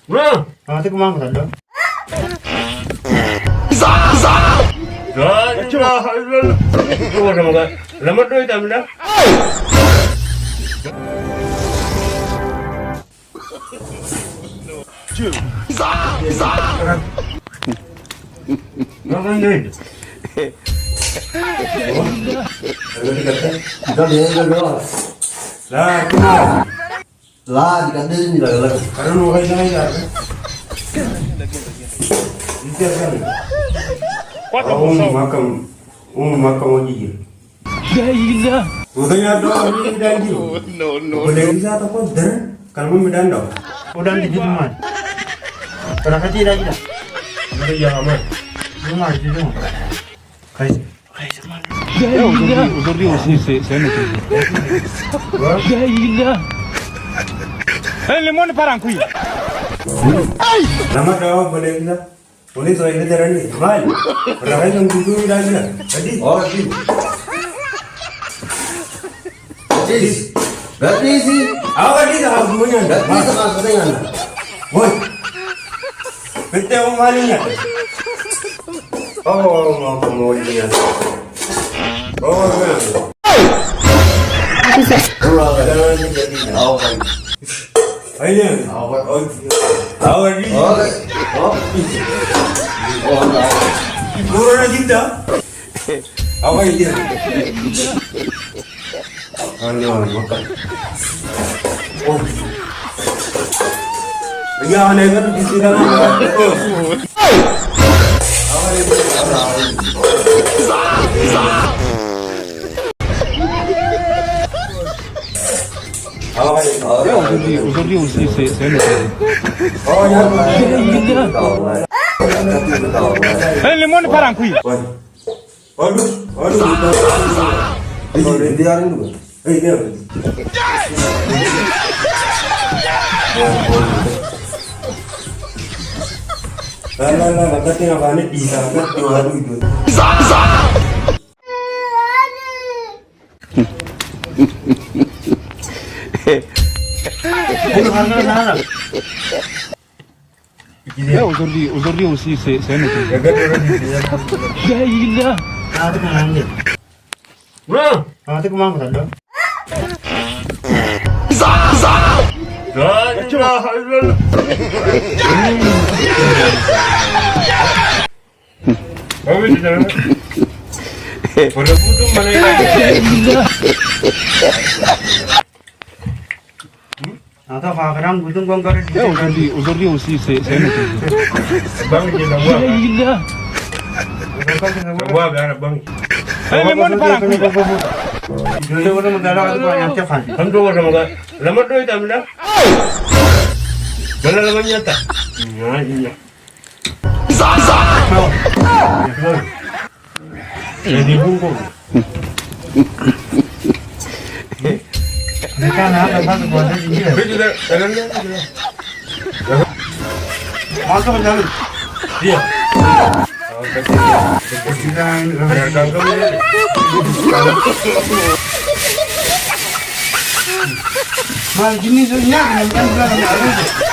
Bro, Nanti kemana tadi? Lemot tuh itu ambil. Jangan deh. Kita dia juga. Lah, kenapa? Lah, dikatain juga. Karena lu kayak gini ya. Itu kan. Makam lagi. Ya iya. Udah dong ini dan gitu. No. Boleh bisa atau pun kalau mau medan dong. Udah di rumah. Kenapa tidak kita? Udah ya aman. Rumah di rumah. Kayak Ya iya. Aujourd'hui aussi c'est un autre. Ya iya. Eh le monde part en couille. Nama dong boleh bisa. Boleh soal ini jalan ni. Mal. Pernah yang dulu dah dia. Tadi. oh, di. Sis. Berarti sih. Awak ni dah semuanya. Berarti sama dengan. Woi. Kita orang malingnya. Oh, mau dia. Oh, kan. Oh, kan. Ayo. Awak ni. Oh. Oh, enggak. Kurang kita. Awak ini. Ano, makan. Oh. Ya, aneh kan di sini kan. Aujourd'hui aussi c'est un autre. Oh, ya. Ya iya. Eh le monde part en couille. Aduh. Biarin dulu. Dia. Lah, katanya apa nih bisa kan aduh itu. Aujourd'hui aussi c'est un autre. Ya iya. Nanti kemana? Bro, Nanti kemana tadi? Nanti fakirang butuh bongkar di. Aujourd'hui aussi c'est un autre. bang kita Ya iya. gua biar bang. Eh le monde part en couille. Jadi orang negara itu banyak cepat. Kan tuh sama enggak. Lemot tuh itu ambil. Mana lemotnya tak? Nah, iya. Jadi bungkung. Mereka nak apa buat ini? Itu juga dalamnya. Masuk ke dalam. Dia. Mal gini tuh nya, kemudian bilang ada.